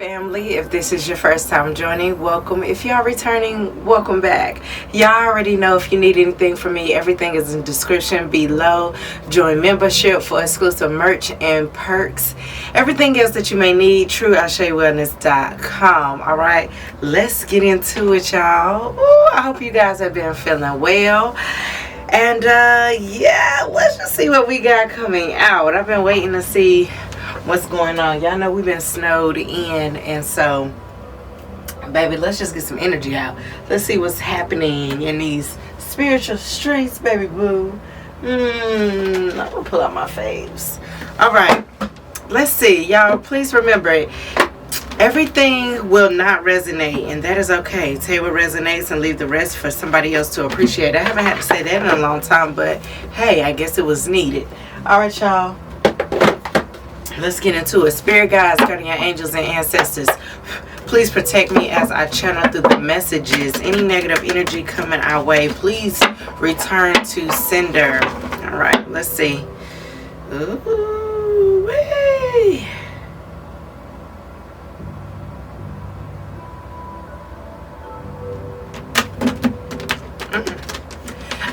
family. If this is your first time joining, welcome. If you are returning, welcome back. Y'all already know if you need anything from me, everything is in the description below. Join membership for exclusive merch and perks. Everything else that you may need, 𝓓𝓸𝓷𝓪𝓽𝓮𝓬𝓲𝓪. Alright, let's get into it, y'all. Ooh, I hope you guys have been feeling well. And yeah, let's just see what we got coming out. I've been waiting to see what's going on. Y'all know we've been snowed in, and so baby, let's just get some energy out. Let's see what's happening in these spiritual streets, baby boo. I'm gonna pull out my faves. All right, let's see, y'all. Please remember, everything will not resonate, and that is okay. Take what resonates and leave the rest for somebody else to appreciate. I haven't had to say that in a long time, but hey, I guess it was needed. All right, y'all, let's get into it. Spirit guides, guardian angels, and ancestors, please protect me as I channel through the messages. Any negative energy coming our way, please return to sender. All right, let's see. Ooh, hey.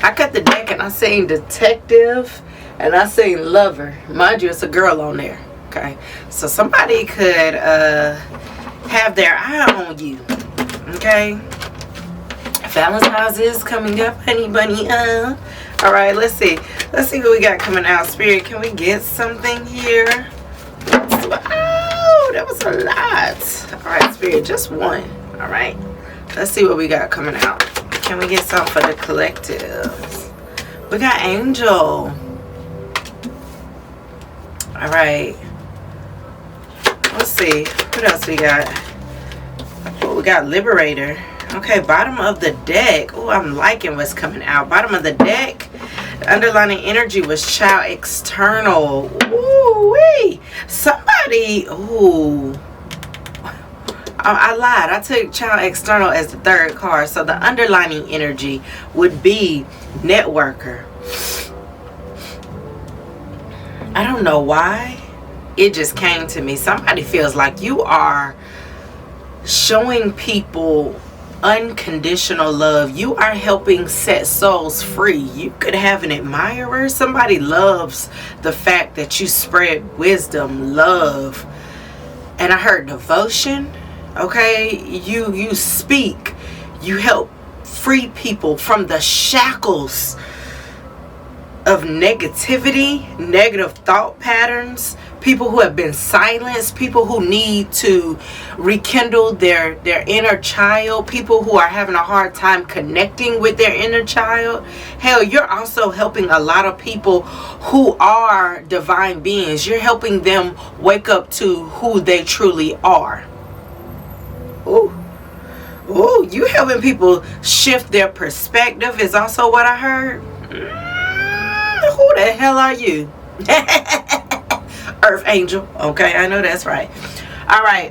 I cut the deck and I seen detective and I seen lover. Mind you, it's a girl on there. Okay, so somebody could have their eye on you. Okay, Valentine's is coming up, honey bunny. All right, let's see what we got coming out. Spirit, can we get something here? Oh, that was a lot. All right, Spirit, just one. All right, let's see what we got coming out. Can we get something for the collective? We got angel. All right, let's see what else we got. Oh, we got liberator. Okay, bottom of the deck. Oh, I'm liking what's coming out. Bottom of the deck, the underlying energy was child external. Ooh wee, somebody. Ooh, I lied. I took child external as the third card, so the underlining energy would be networker. I don't know why, it just came to me. Somebody feels like you are showing people unconditional love. You are helping set souls free. You could have an admirer. Somebody loves the fact that you spread wisdom, love, and I heard devotion. Okay, you speak, you help free people from the shackles of negativity, negative thought patterns, people who have been silenced, people who need to rekindle their inner child, people who are having a hard time connecting with their inner child. Hell, you're also helping a lot of people who are divine beings. You're helping them wake up to who they truly are. Ooh, ooh, you helping people shift their perspective is also what I heard. Who the hell are you? Earth angel. Okay, I know that's right. All right,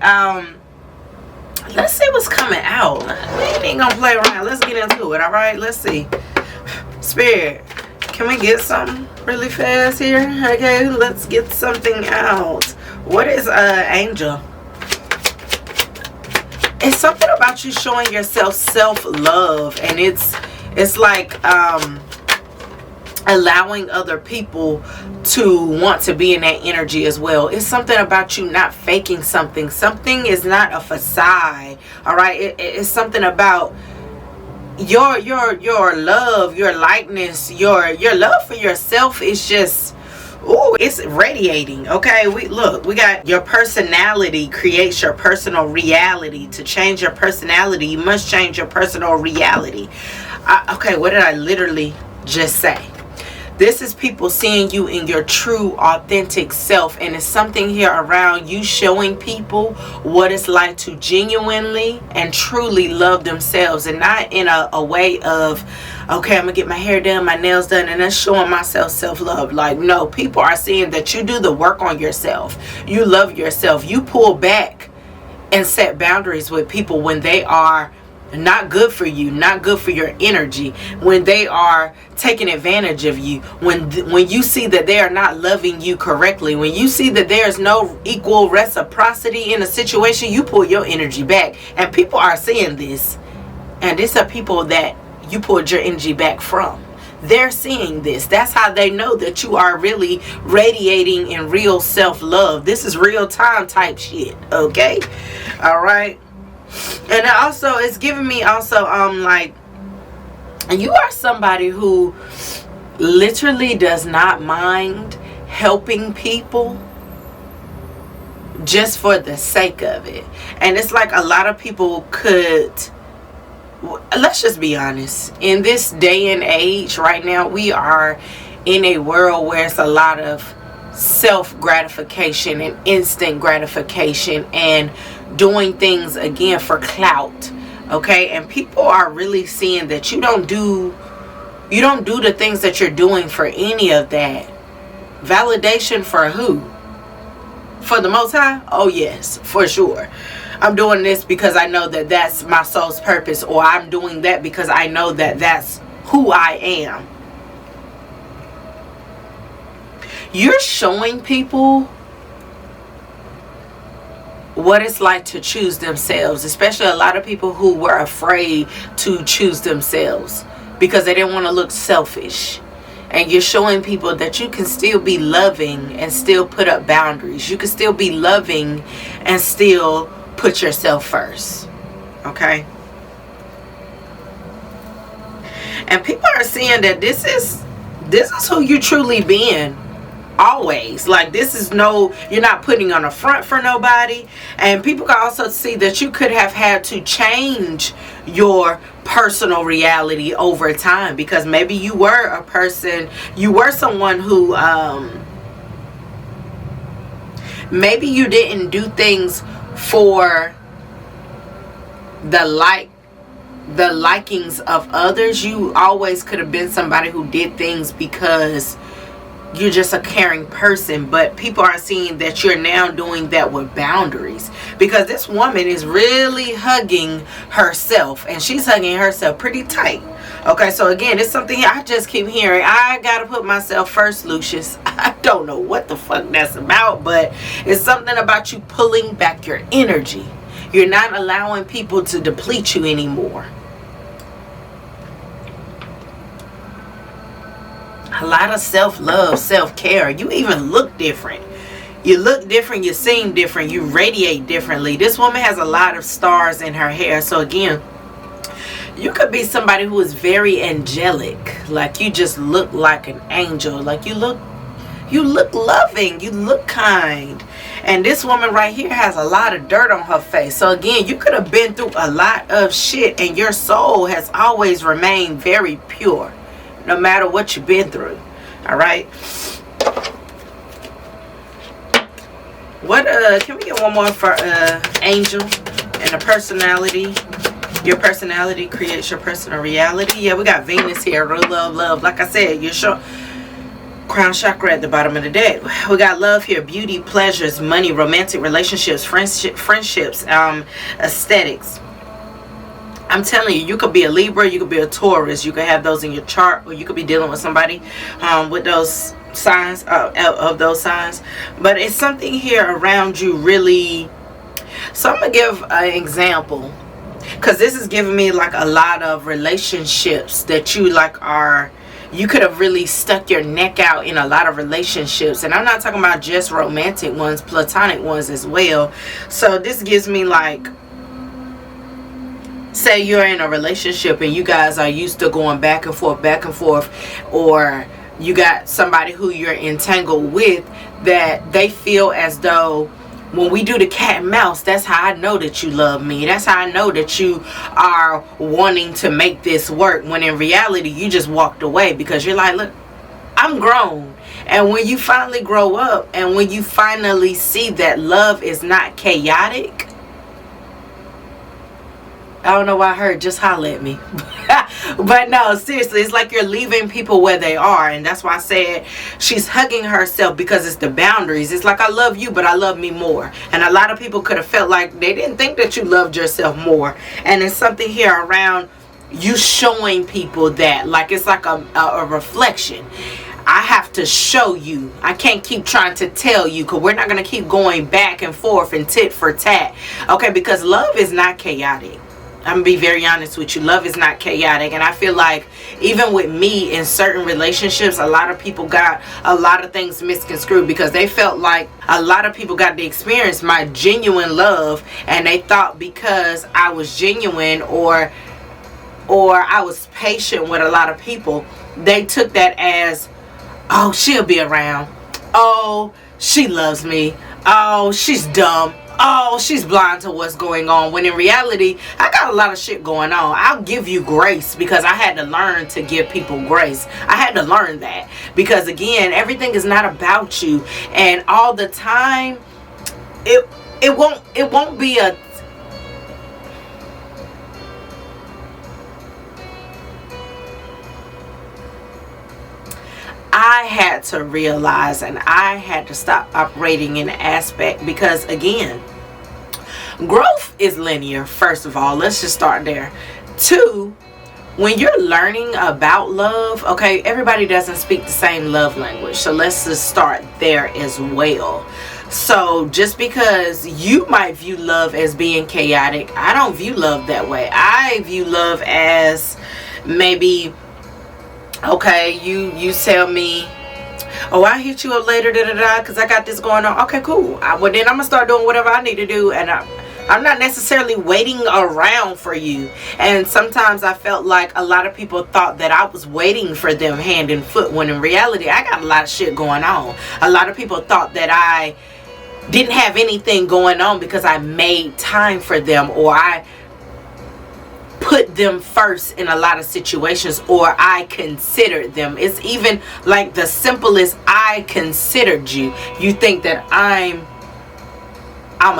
let's see what's coming out. We ain't gonna play around. Let's get into it. All right, let's see. Spirit, can we get something really fast here? Okay, let's get something out. What is angel? It's something about you showing yourself self-love, and it's like allowing other people to want to be in that energy as well. It's something about you not faking something. Something is not a facade. All right, it's something about your love, your likeness, your love for yourself is just, ooh, it's radiating. Okay, we got your personality creates your personal reality. To change your personality, you must change your personal reality. Okay, what did I literally just say? This is people seeing you in your true, authentic self, and it's something here around you showing people what it's like to genuinely and truly love themselves, and not in a way of, okay, I'm gonna get my hair done, my nails done, and then showing myself self-love. Like, no, people are seeing that you do the work on yourself. You love yourself. You pull back and set boundaries with people when they are not good for you, not good for your energy, when they are taking advantage of you, when you see that they are not loving you correctly, when you see that there is no equal reciprocity in a situation, you pull your energy back. And people are seeing this, and these are people that you pulled your energy back from. They're seeing this. That's how they know that you are really radiating in real self-love. This is real time type shit, okay? All right. And also it's giving me also like, you are somebody who literally does not mind helping people just for the sake of it. And it's like a lot of people could, let's just be honest, in this day and age right now, we are in a world where it's a lot of self-gratification and instant gratification and doing things again for clout, okay? And people are really seeing that you don't do the things that you're doing for any of that. Validation for who? For the Most High? Oh yes, for sure. I'm doing this because I know that that's my soul's purpose, or I'm doing that because I know that that's who I am. You're showing people what it's like to choose themselves, especially a lot of people who were afraid to choose themselves because they didn't want to look selfish. And you're showing people that you can still be loving and still put up boundaries. You can still be loving and still put yourself first, okay? And people are seeing that this is who you truly being. Always. Like, this is no, you're not putting on a front for nobody. And people can also see that you could have had to change your personal reality over time, because maybe you were a person, you were someone who maybe you didn't do things for the likings of others. You always could have been somebody who did things because you're just a caring person, but people are seeing that you're now doing that with boundaries, because this woman is really hugging herself, and she's hugging herself pretty tight. Okay, so again, it's something I just keep hearing. I gotta put myself first, Lucius. I don't know what the fuck that's about, but it's something about you pulling back your energy. You're not allowing people to deplete you anymore. A lot of self-love, self-care. You even look different. You look different. You seem different. You radiate differently. This woman has a lot of stars in her hair. So again, you could be somebody who is very angelic. Like, you just look like an angel. Like, you look loving. You look kind. And this woman right here has a lot of dirt on her face. So again, you could have been through a lot of shit, and your soul has always remained very pure, no matter what you've been through. All right. What can we get one more for Angel and a personality? Your personality creates your personal reality. Yeah, we got Venus here. Love. Like I said, your crown chakra at the bottom of the deck. We got love here, beauty, pleasures, money, romantic relationships, friendships, aesthetics. I'm telling you, you could be a Libra, you could be a Taurus, you could have those in your chart, or you could be dealing with somebody with those signs, of those signs. But it's something here around you really. So I'm going to give an example, because this is giving me like a lot of relationships that you you could have really stuck your neck out in a lot of relationships. And I'm not talking about just romantic ones, platonic ones as well. So this gives me like, say you're in a relationship and you guys are used to going back and forth, or you got somebody who you're entangled with that they feel as though, when we do the cat and mouse, that's how I know that you love me. That's how I know that you are wanting to make this work. When in reality, you just walked away because you're like, look, I'm grown. And when you finally grow up, and when you finally see that love is not chaotic, I don't know why I heard just holler at me. But no, seriously, it's like you're leaving people where they are. And that's why I said she's hugging herself, because it's the boundaries. It's like, I love you, but I love me more. And a lot of people could have felt like they didn't think that you loved yourself more. And it's something here around you showing people that, like, it's like a reflection. I have to show you. I can't keep trying to tell you, because we're not going to keep going back and forth and tit for tat. Okay, because love is not chaotic. I'm going to be very honest with you. Love is not chaotic. And I feel like even with me in certain relationships, a lot of people got a lot of things misconstrued, because they felt like a lot of people got to experience my genuine love, and they thought because I was genuine or I was patient with a lot of people, they took that as, oh, she'll be around. Oh, she loves me. Oh, she's dumb. Oh, she's blind to what's going on. When in reality, I got a lot of shit going on. I'll give you grace, because I had to learn to give people grace. I had to learn that, because again, everything is not about you. And all the time, it won't be a, I had to realize, and I had to stop operating in the aspect, because again, growth is linear. First of all, let's just start there. Two, when you're learning about love, okay, everybody doesn't speak the same love language, so let's just start there as well. So just because you might view love as being chaotic, I don't view love that way. I view love as maybe, okay, you tell me, oh, I'll hit you up later, because I got this going on. Okay, cool. Well, then I'm going to start doing whatever I need to do, and I'm not necessarily waiting around for you. And sometimes I felt like a lot of people thought that I was waiting for them hand and foot, when in reality, I got a lot of shit going on. A lot of people thought that I didn't have anything going on because I made time for them, or I put them first in a lot of situations, or I considered them. It's even like the simplest, I considered you. You think that I'm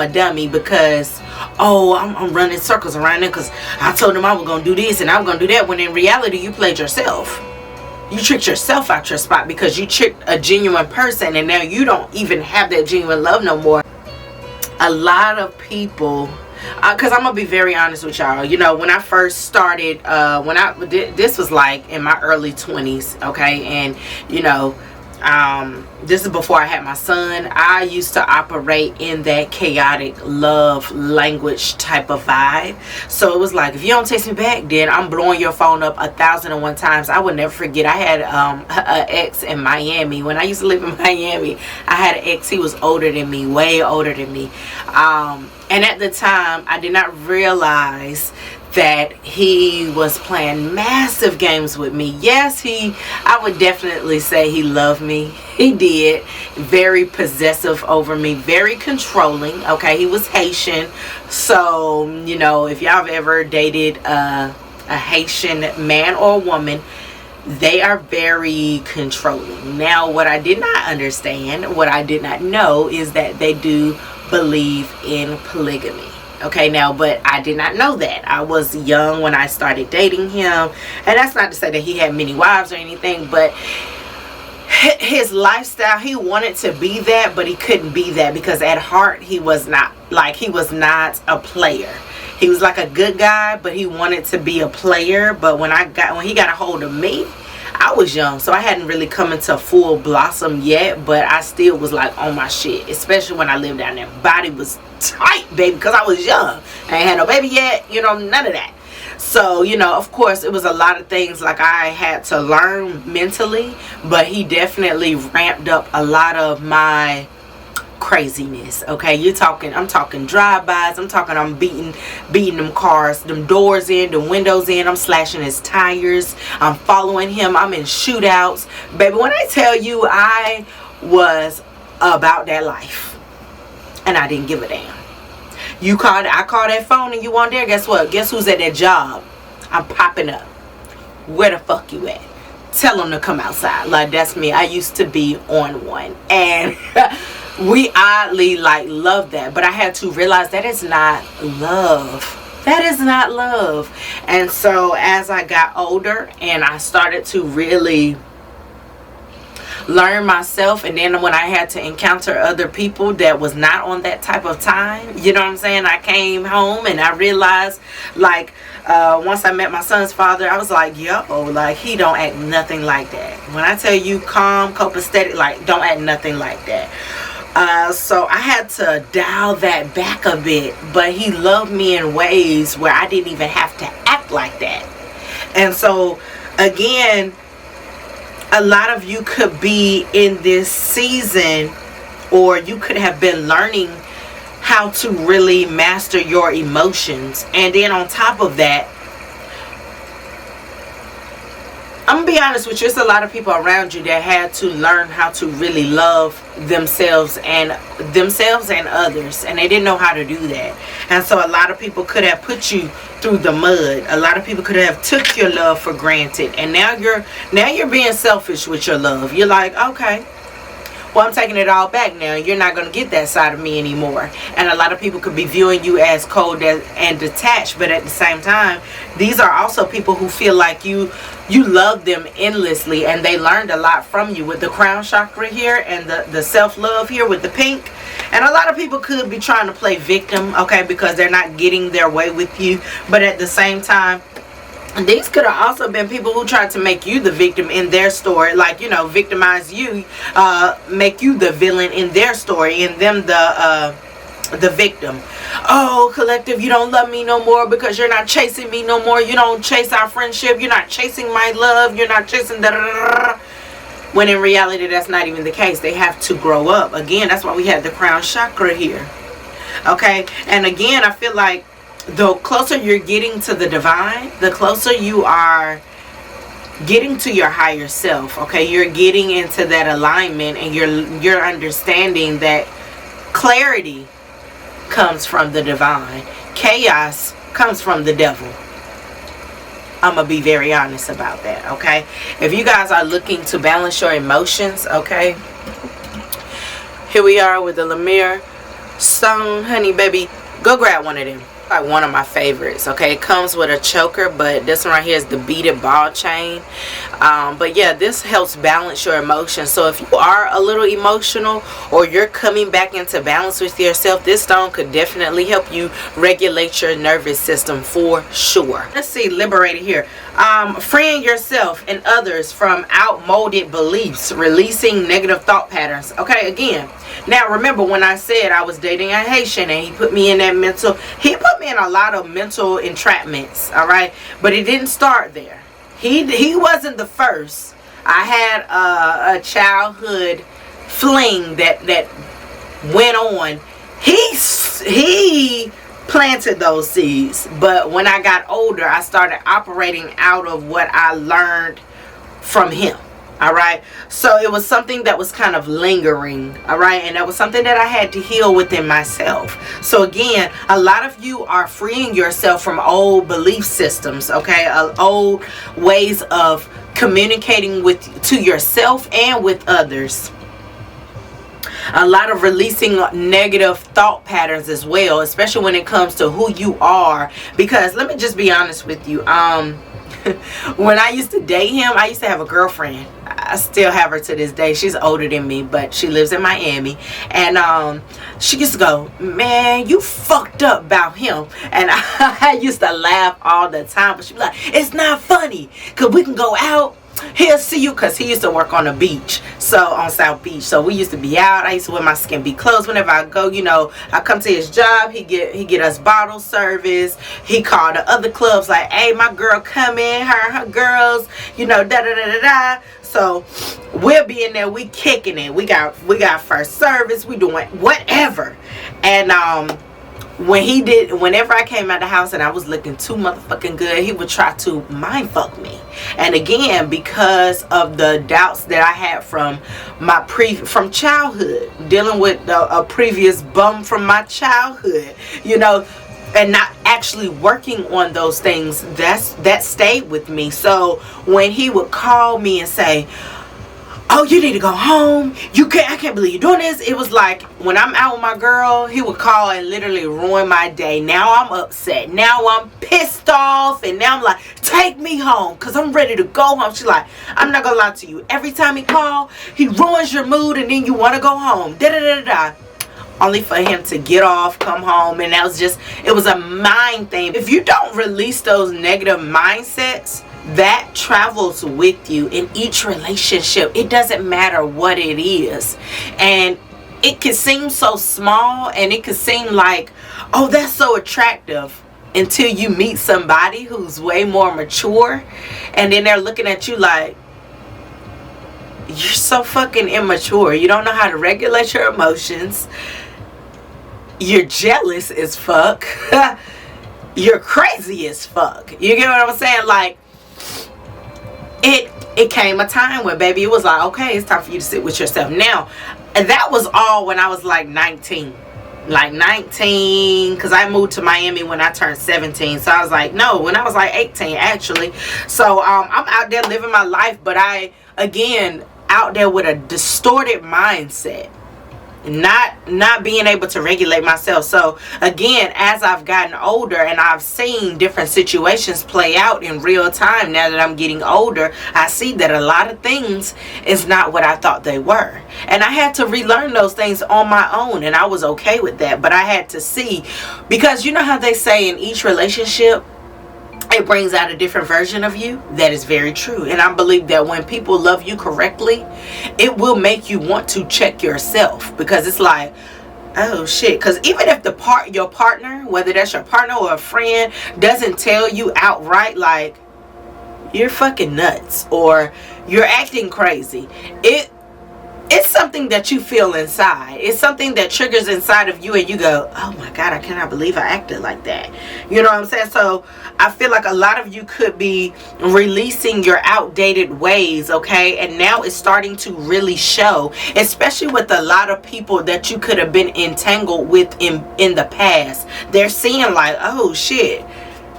a dummy because, oh, I'm running circles around them because I told them I was going to do this and I was going to do that, when in reality you played yourself. You tricked yourself out your spot, because you tricked a genuine person, and now you don't even have that genuine love no more. A lot of people, because I'm gonna be very honest with y'all, you know, when I first started, this was like in my early 20s, okay, and you know, this is before I had my son. I used to operate in that chaotic love language type of vibe. So it was like, if you don't text me back, then I'm blowing your phone up 1,001 times. I would never forget, I had an ex in Miami. When I used to live in Miami, I had an ex. He was older than me, way older than me, and at the time I did not realize that he was playing massive games with me. Yes, I would definitely say he loved me. He did. Very possessive over me, very controlling. Okay, he was Haitian, so you know, if y'all have ever dated a Haitian man or woman, they are very controlling. Now, what I did not understand, what I did not know, is that they do believe in polygamy. Okay, now, but I did not know that. I was young when I started dating him, and that's not to say that he had many wives or anything, but his lifestyle, he wanted to be that, but he couldn't be that, because at heart he was not, like, he was not a player. He was like a good guy, but he wanted to be a player. But when he got a hold of me, I was young, so I hadn't really come into full blossom yet, but I still was like on my shit, especially when I lived down there. Body was tight, baby, because I was young. I ain't had no baby yet, you know, none of that. So, you know, of course, it was a lot of things like I had to learn mentally, but he definitely ramped up a lot of my craziness. Okay, I'm talking drive-bys. I'm beating them cars, them doors in, the windows in. I'm slashing his tires. I'm following him. I'm in shootouts, baby. When I tell you, I was about that life, and I didn't give a damn. I called that phone and you weren't there. Guess what? Guess who's at that job? I'm popping up. Where the fuck you at? Tell them to come outside. Like, that's me. I used to be on one, and we oddly like love that, but I had to realize that is not love. That is not love. And so as I got older and I started to really learn myself, and then when I had to encounter other people that was not on that type of time, you know what I'm saying, I came home and I realized, like, once I met my son's father, I was like, yo, like, he don't act nothing like that. When I tell you calm, copacetic, like, don't act nothing like that. So I had to dial that back a bit, but he loved me in ways where I didn't even have to act like that. And so again, a lot of you could be in this season, or you could have been learning how to really master your emotions. And then on top of that, I'm gonna be honest with you, it's a lot of people around you that had to learn how to really love themselves and others, and they didn't know how to do that. And so a lot of people could have put you through the mud. A lot of people could have took your love for granted, and now you're being selfish with your love. You're like, okay, well, I'm taking it all back now. You're not going to get that side of me anymore. And a lot of people could be viewing you as cold and detached, but at the same time, these are also people who feel like you love them endlessly, and they learned a lot from you with the crown chakra here and the self-love here with the pink. And a lot of people could be trying to play victim, okay, because they're not getting their way with you. But at the same time, these could have also been people who tried to make you the victim in their story, like, you know, victimize you, make you the villain in their story, and them the victim. Oh, collective, you don't love me no more because you're not chasing me no more. You don't chase our friendship. You're not chasing my love. You're not chasing da-da-da-da. When in reality, that's not even the case. They have to grow up. Again, that's why we have the crown chakra here. Okay, and again, I feel like the closer you're getting to the divine, the closer you are getting to your higher self. Okay, you're getting into that alignment, and you're understanding that clarity comes from the divine. Chaos comes from the devil. I'm gonna be very honest about that. Okay, if you guys are looking to balance your emotions, okay, here we are with the _𝓓𝓸𝓷𝓪𝓽𝓮𝓬𝓲𝓪 stone, honey baby. Go grab one of them. Like one of my favorites. Okay, it comes with a choker, but this one right here is the beaded ball chain. But yeah, this helps balance your emotions. So if you are a little emotional, or you're coming back into balance with yourself, this stone could definitely help you regulate your nervous system for sure. Let's see, liberated here. Freeing yourself and others from outmoded beliefs, releasing negative thought patterns. Okay, again, now remember when I said I was dating a Haitian and he put me in that mental, he put me in a lot of mental entrapments, all right, but it didn't start there. He wasn't the first. I had a childhood fling that went on. He planted those seeds, but when I got older, I started operating out of what I learned from him. All right, so it was something that was kind of lingering, all right, and that was something that I had to heal within myself. So again, a lot of you are freeing yourself from old belief systems, okay, old ways of communicating to yourself and with others. A lot of releasing negative thought patterns as well, especially when it comes to who you are. Because let me just be honest with you, when I used to date him, I used to have a girlfriend. I still have her to this day. She's older than me, but she lives in Miami. And she used to go, man, you fucked up about him. And I used to laugh all the time, but she'd be like, it's not funny, because we can go out, he'll see you, because he used to work on the beach, so on South Beach, so we used to be out. I used to wear my skimpy clothes whenever I go, you know. I come to his job, he get us bottle service. He called the other clubs like, hey, my girl come in, her girls, you know, da da da da da. So we'll be in there, we kicking it, we got first service, we doing whatever. And whenever I came out the house and I was looking too motherfucking good, he would try to mind fuck me. And again, because of the doubts that I had from from childhood, dealing with a previous bum from my childhood, you know, and not actually working on those things, that stayed with me. So when he would call me and say, oh, you need to go home. I can't believe you're doing this. It was like when I'm out with my girl, he would call and literally ruin my day. Now I'm upset. Now I'm pissed off. And now I'm like, take me home because I'm ready to go home. She's like, I'm not going to lie to you. Every time he calls, he ruins your mood and then you want to go home. Da-da-da-da-da. Only for him to get off, come home. And that was just, it was a mind thing. If you don't release those negative mindsets, that travels with you in each relationship. It doesn't matter what it is. And it can seem so small and it can seem like, oh, that's so attractive, until you meet somebody who's way more mature. And then they're looking at you like, you're so fucking immature. You don't know how to regulate your emotions. You're jealous as fuck. You're crazy as fuck. You get what I'm saying? Like, it came a time where, baby, it was like, okay, it's time for you to sit with yourself. Now, and that was all when I was like 19. Like 19, because I moved to Miami when I turned 17. So I was like, no, when I was like 18, actually. So I'm out there living my life, but I, again, out there with a distorted mindset. Not being able to regulate myself. So again, as I've gotten older and I've seen different situations play out in real time, now that I'm getting older, I see that a lot of things is not what I thought they were. And I had to relearn those things on my own, and I was okay with that. But I had to see, because you know how they say in each relationship, it brings out a different version of you. That is very true. And I believe that when people love you correctly, it will make you want to check yourself, because it's like, oh shit. Because even if your partner, whether that's your partner or a friend, doesn't tell you outright like, you're fucking nuts or you're acting crazy, it's something that you feel inside. It's something that triggers inside of you, and you go, oh my God, I cannot believe I acted like that. You know what I'm saying? So I feel like a lot of you could be releasing your outdated ways, okay? And now it's starting to really show, especially with a lot of people that you could have been entangled with in the past. They're seeing like, oh shit,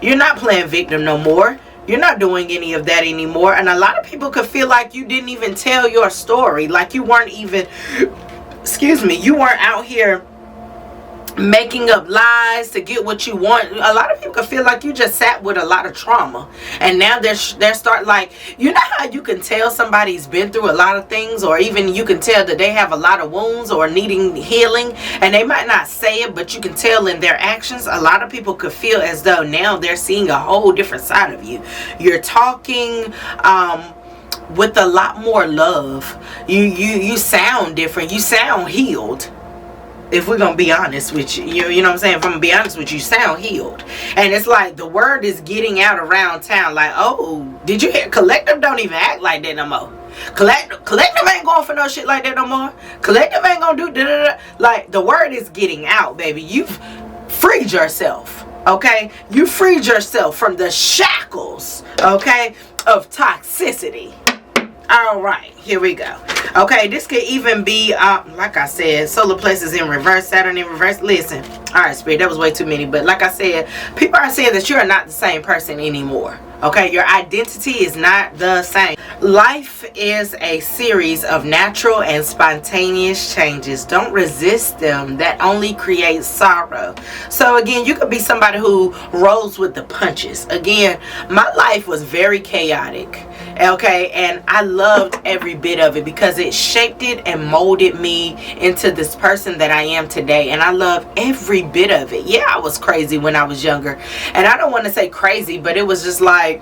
you're not playing victim no more. You're not doing any of that anymore. And a lot of people could feel like you didn't even tell your story. Like you weren't even, excuse me, you weren't out here making up lies to get what you want. A lot of people could feel like you just sat with a lot of trauma. And now they're start like, you know how you can tell somebody's been through a lot of things, or even you can tell that they have a lot of wounds or needing healing, and they might not say it, but you can tell in their actions. A lot of people could feel as though now they're seeing a whole different side of you. You're talking with a lot more love. You sound different. You sound healed. If we're going to be honest with you, you know what I'm saying? If I'm going to be honest with you, sound healed. And it's like the word is getting out around town. Like, oh, did you hear? Collective don't even act like that no more. Collective ain't going for no shit like that no more. Collective ain't going to do da-da-da. Like, the word is getting out, baby. You've freed yourself, okay? You freed yourself from the shackles, okay, of toxicity. All right, here we go. Okay, this could even be, like I said, solar plexus in reverse, Saturn in reverse. Listen, all right, Spirit, that was way too many. But like I said, people are saying that you are not the same person anymore. Okay, your identity is not the same. Life is a series of natural and spontaneous changes. Don't resist them. That only creates sorrow. So again, you could be somebody who rolls with the punches. Again, my life was very chaotic. Okay, and I loved every bit of it because it shaped it and molded me into this person that I am today. And I love every bit of it. Yeah, I was crazy when I was younger, and I don't want to say crazy, but it was just like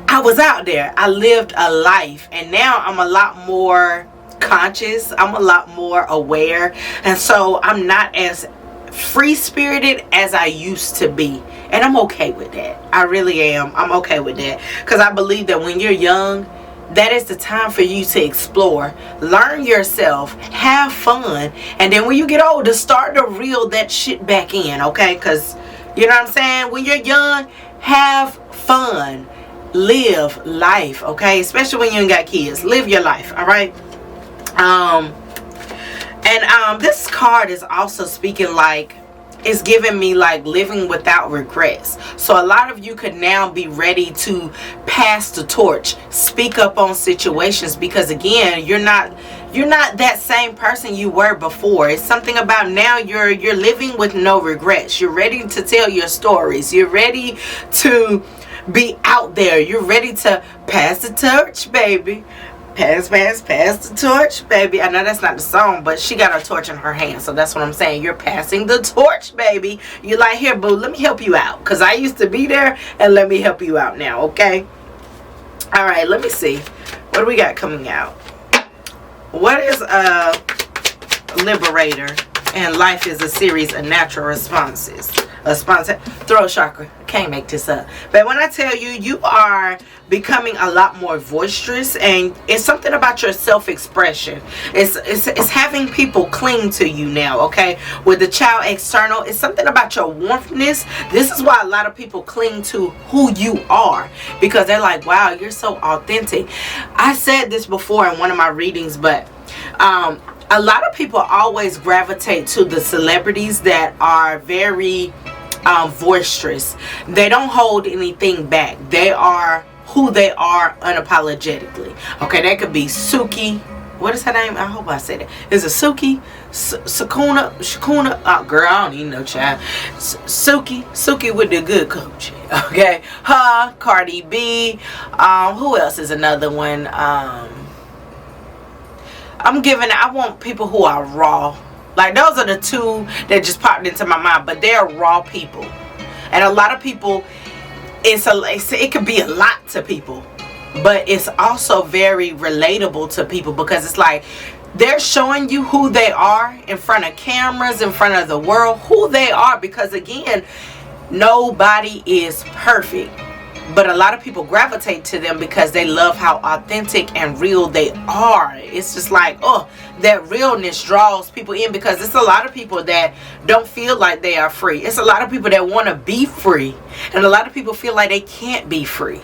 I was out there. I lived a life, and now I'm a lot more conscious. I'm a lot more aware, and so I'm not as free-spirited as I used to be, and I'm okay with that. I really am. I'm okay with that, because I believe that when you're young, that is the time for you to explore, learn yourself, have fun, and then when you get older, start to reel that shit back in, okay? Because you know what I'm saying, when you're young, have fun, live life, okay? Especially when you ain't got kids. Live your life, all right? And this card is also speaking like it's giving me like living without regrets. So a lot of you could now be ready to pass the torch, speak up on situations, because again, you're not that same person you were before. It's something about now you're living with no regrets. You're ready to tell your stories. You're ready to be out there. You're ready to pass the torch, baby. Pass the torch, baby. I know that's not the song, but she got her torch in her hand, so that's what I'm saying. You're passing the torch, baby. You're like, here, boo, let me help you out, because I used to be there, and let me help you out now, okay? All right, let me see. What do we got coming out? What is a liberator? And life is a series of natural responses. Throat chakra. I can't make this up. But when I tell you, you are becoming a lot more boisterous, and it's something about your self-expression. It's having people cling to you now, okay? With the child external, it's something about your warmthness. This is why a lot of people cling to who you are, because they're like, wow, you're so authentic. I said this before in one of my readings, but a lot of people always gravitate to the celebrities that are very boisterous. They don't hold anything back. They are who they are unapologetically. Okay, that could be Suki. What is her name? I hope I said it. Is it Suki? Shakuna? Oh, girl, I don't even know, child. Suki with the good coach. Okay, her, Cardi B. Who else is another one? I want people who are raw. Like, those are the two that just popped into my mind, but they're raw people. And a lot of people, it could be a lot to people, but it's also very relatable to people, because it's like they're showing you who they are in front of cameras, in front of the world, who they are, because again, nobody is perfect. But a lot of people gravitate to them because they love how authentic and real they are. It's just like, oh, that realness draws people in, because it's a lot of people that don't feel like they are free. It's a lot of people that want to be free. And a lot of people feel like they can't be free.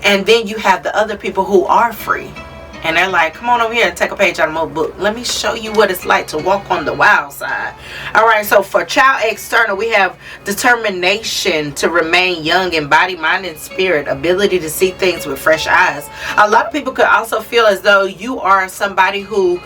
And then you have the other people who are free. And they're like, come on over here and take a page out of my book. Let me show you what it's like to walk on the wild side. All right, so for child external, we have determination to remain young in body, mind, and spirit. Ability to see things with fresh eyes. A lot of people could also feel as though you are somebody who,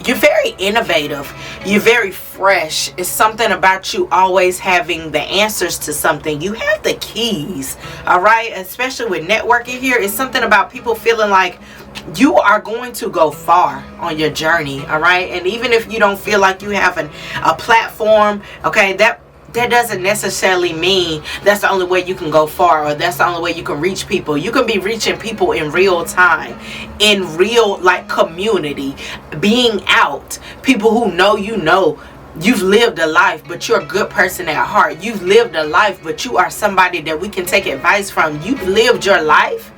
you're very innovative. You're very fresh. It's something about you always having the answers to something. You have the keys. All right, especially with networking here. It's something about people feeling like you are going to go far on your journey. All right, and even if you don't feel like you have a platform, okay, that doesn't necessarily mean that's the only way you can go far, or that's the only way you can reach people. You can be reaching people in real time, in real, like, community, being out. People who know you've lived a life, but you're a good person at heart. You've lived a life, but you are somebody that we can take advice from. You've lived your life,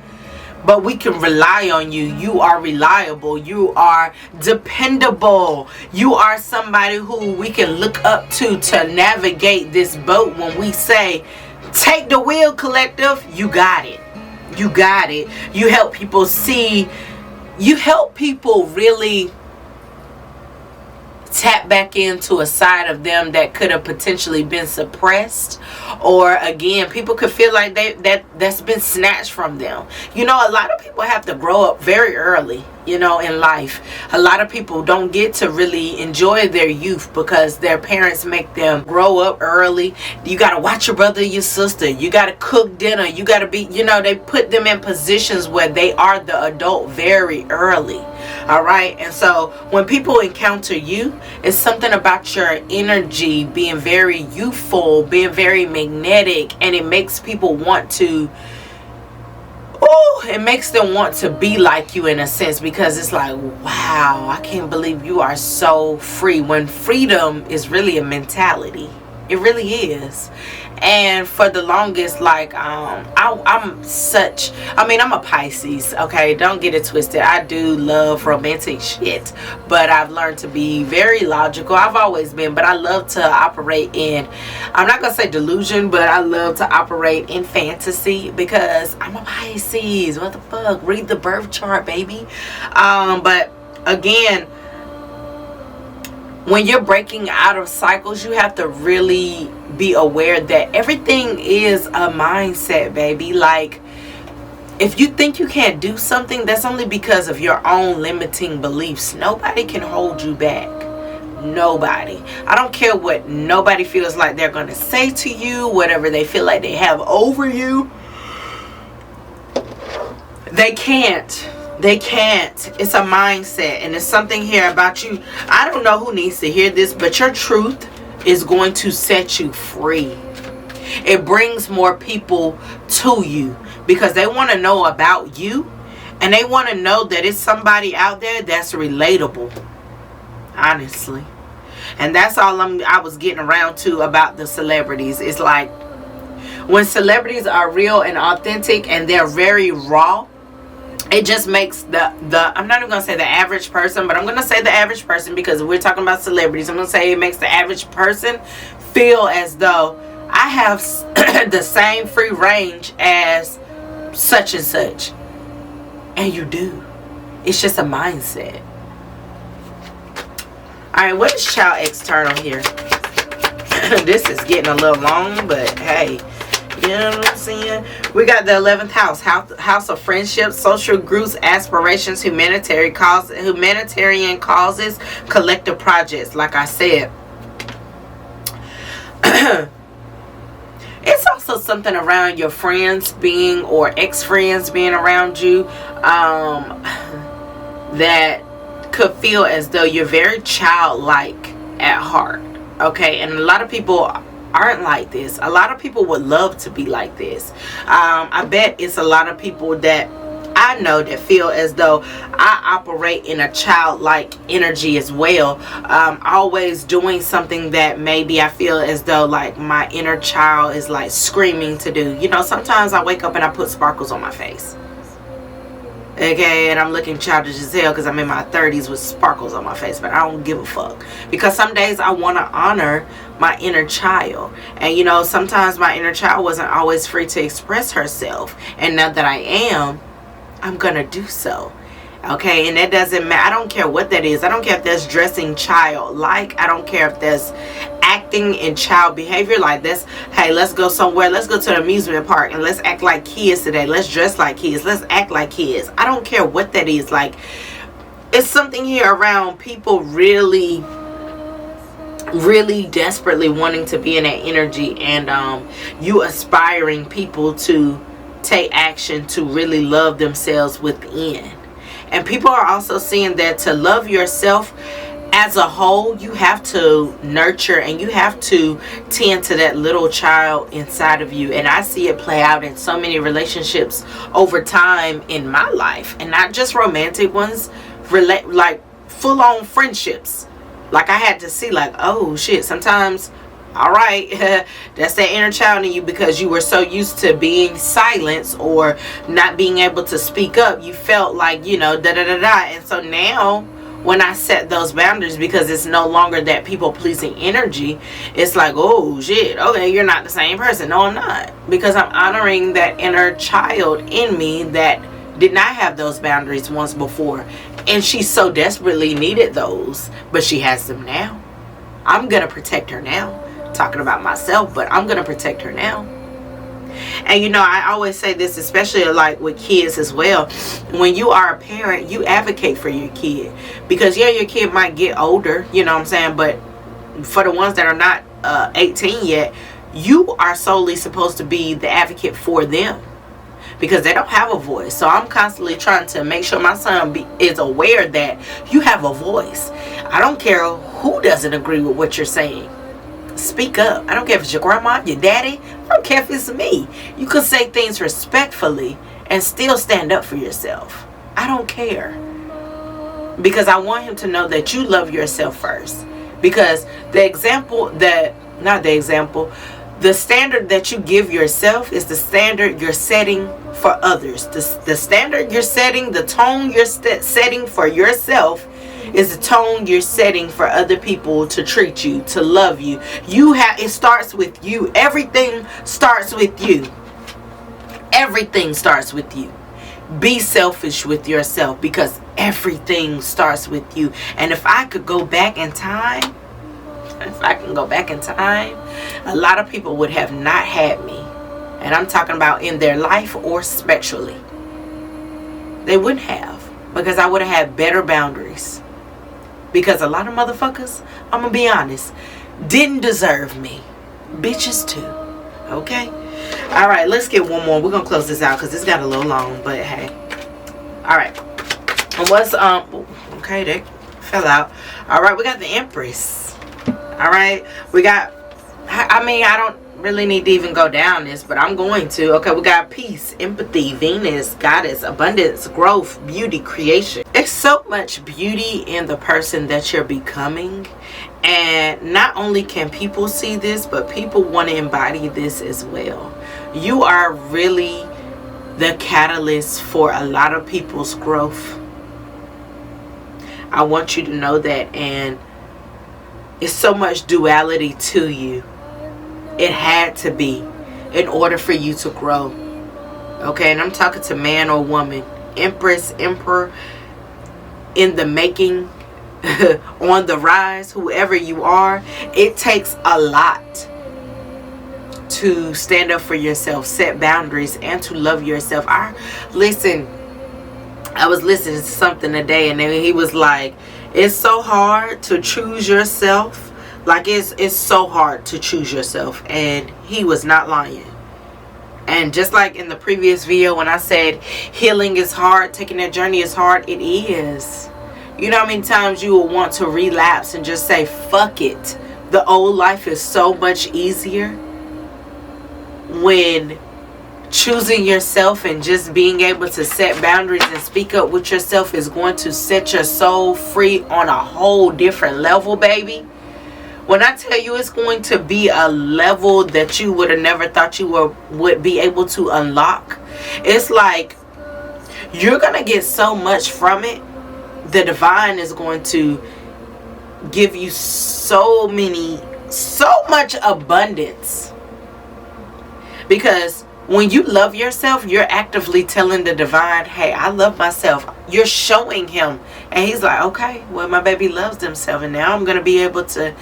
but we can rely on you. You are reliable. You are dependable. You are somebody who we can look up to navigate this boat. When we say, take the wheel, collective, you got it. You got it. You help people see. You help people really tap back into a side of them that could have potentially been suppressed, or again, people could feel like that's been snatched from them. You know, a lot of people have to grow up very early, you know, in life. A lot of people don't get to really enjoy their youth because their parents make them grow up early. You got to watch your brother, your sister. You got to cook dinner. You got to be, you know, they put them in positions where they are the adult very early. All right. And so when people encounter you, it's something about your energy being very youthful, being very magnetic, and it makes people want to, it makes them want to be like you in a sense, because it's like, wow, I can't believe you are so free, when freedom is really a mentality. It really is. And for the longest, like, I'm a Pisces, okay? Don't get it twisted. I do love romantic shit, but I've learned to be very logical. I've always been, but I love to operate in, I'm not gonna say delusion, but I love to operate in fantasy, because I'm a Pisces. What the fuck? Read the birth chart, baby. But again, when you're breaking out of cycles, you have to really be aware that everything is a mindset, baby. Like, if you think you can't do something, that's only because of your own limiting beliefs. Nobody can hold you back. Nobody. I don't care what nobody feels like they're going to say to you, whatever they feel like they have over you. They can't. They can't. It's a mindset, and it's something here about you. I don't know who needs to hear this, but your truth is going to set you free. It brings more people to you because they want to know about you, and they want to know that it's somebody out there that's relatable. Honestly. And that's all I was getting around to about the celebrities. It's like, when celebrities are real and authentic and they're very raw, it just makes the I'm not even going to say the average person, but I'm going to say the average person, because we're talking about celebrities. I'm going to say it makes the average person feel as though I have the same free range as such and such. And you do. It's just a mindset. Alright, what is child external here? This is getting a little long, but hey, you know what I'm saying? We got the 11th house, house of friendships, social groups, aspirations, humanitarian causes, collective projects. Like I said, it's also something around your friends being, or ex-friends being around you, that could feel as though you're very childlike at heart. Okay, and a lot of people aren't like this. A lot of people would love to be like this. I bet it's a lot of people that I know that feel as though I operate in a childlike energy as well. Always doing something that maybe I feel as though like my inner child is like screaming to do. You know, sometimes I wake up and I put sparkles on my face. Okay, and I'm looking childish as hell because I'm in my 30s with sparkles on my face, but I don't give a fuck. Because some days I want to honor my inner child. And you know, sometimes my inner child wasn't always free to express herself. And now that I am, I'm going to do so. Okay, and that doesn't matter. I don't care what that is. I don't care if that's dressing childlike. I don't care if that's acting in child behavior like this. Hey, let's go somewhere. Let's go to the amusement park and let's act like kids today. Let's dress like kids. Let's act like kids. I don't care what that is. Like, it's something here around people really desperately wanting to be in that energy, and you aspiring people to take action to really love themselves within. And people are also seeing that to love yourself as a whole, you have to nurture and you have to tend to that little child inside of you. And I see it play out in so many relationships over time in my life, and not just romantic ones, like full-on friendships. Like, I had to see, like, oh shit, sometimes, all right, that's that inner child in you, because you were so used to being silenced or not being able to speak up. You felt like, you know, and so now when I set those boundaries, because it's no longer that people pleasing energy, it's like, oh shit, okay, you're not the same person. No, I'm not, because I'm honoring that inner child in me that did not have those boundaries once before, and she so desperately needed those, but she has them now. I'm gonna protect her now. Talking about myself, but I'm gonna protect her now. And you know, I always say this, especially like with kids as well. When you are a parent, you advocate for your kid, because yeah, your kid might get older, you know what I'm saying, but for the ones that are not 18 yet, you are solely supposed to be the advocate for them, because they don't have a voice. So I'm constantly trying to make sure my son is aware that you have a voice. I don't care who doesn't agree with what you're saying. Speak up. I don't care if it's your grandma, your daddy. I don't care if it's me. You can say things respectfully and still stand up for yourself. I don't care, because I want him to know that you love yourself first. Because the standard that you give yourself is the standard you're setting for others. The standard you're setting, the tone you're setting for yourself, is the tone you're setting for other people to treat you, to love you. It starts with you. Everything starts with you. Everything starts with you. Be selfish with yourself, because everything starts with you. And if I could go back in time, if I can go back in time, a lot of people would have not had me. And I'm talking about in their life or sexually. They wouldn't have, because I would have had better boundaries. Because a lot of motherfuckers, I'm going to be honest, didn't deserve me. Bitches too. Okay? Alright, let's get one more. We're going to close this out because this got a little long, but hey. Alright. And what's, okay, that fell out. Alright, we got the Empress. Alright, we got, I mean, I don't really need to even go down this, but I'm going to. Okay, we got peace, empathy, Venus, goddess, abundance, growth, beauty, creation. There's so much beauty in the person that you're becoming, and not only can people see this, but people want to embody this as well. You are really the catalyst for a lot of people's growth. I want you to know that. And it's so much duality to you. It had to be in order for you to grow. Okay, and I'm talking to man or woman, Empress, Emperor, in the making, on the rise, whoever you are. It takes a lot to stand up for yourself, set boundaries, and to love yourself. I was listening to something today, and then he was like, it's so hard to choose yourself. Like, it's so hard to choose yourself. And he was not lying. And just like in the previous video when I said healing is hard, taking that journey is hard, it is. You know how many times you will want to relapse and just say, fuck it. The old life is so much easier. When choosing yourself and just being able to set boundaries and speak up with yourself is going to set your soul free on a whole different level, baby. When I tell you, it's going to be a level that you would have never thought you would be able to unlock. It's like you're going to get so much from it. The divine is going to give you so much abundance. Because when you love yourself, you're actively telling the divine, hey, I love myself. You're showing him. And he's like, okay, well, my baby loves themselves. And now I'm going to be able to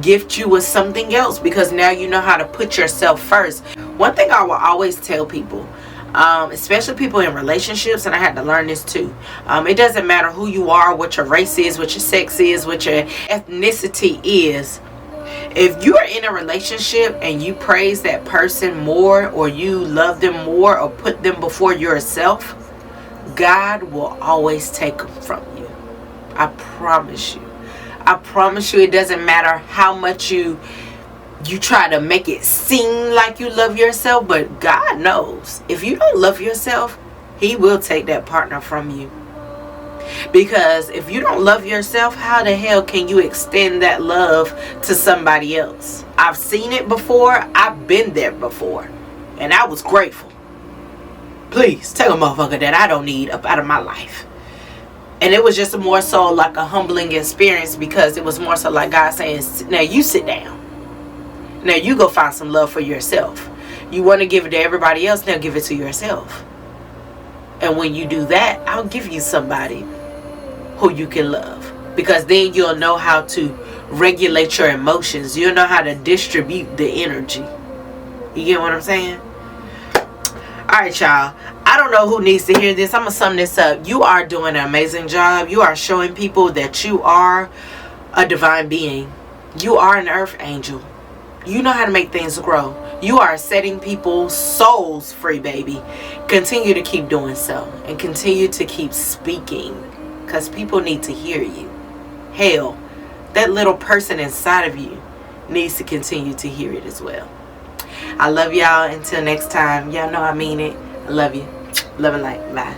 gift you with something else, because now you know how to put yourself first. One thing I will always tell people, especially people in relationships, and I had to learn this too. It doesn't matter who you are, what your race is, what your sex is, what your ethnicity is. If you are in a relationship and you praise that person more, or you love them more, or put them before yourself, God will always take them from you. I promise you. I promise you, it doesn't matter how much you try to make it seem like you love yourself, but God knows. If you don't love yourself, he will take that partner from you. Because if you don't love yourself, how the hell can you extend that love to somebody else? I've seen it before. I've been there before. And I was grateful. Please, take a motherfucker that I don't need up out of my life. And it was just more so like a humbling experience, because it was more so like God saying, now you sit down. Now you go find some love for yourself. You want to give it to everybody else, now give it to yourself. And when you do that, I'll give you somebody who you can love. Because then you'll know how to regulate your emotions. You'll know how to distribute the energy. You get what I'm saying? Alright, y'all. I don't know who needs to hear this. I'm going to sum this up. You are doing an amazing job. You are showing people that you are a divine being. You are an earth angel. You know how to make things grow. You are setting people's souls free, baby. Continue to keep doing so. And continue to keep speaking. Because people need to hear you. Hell, that little person inside of you needs to continue to hear it as well. I love y'all. Until next time. Y'all know I mean it. I love you. Love and light. Bye.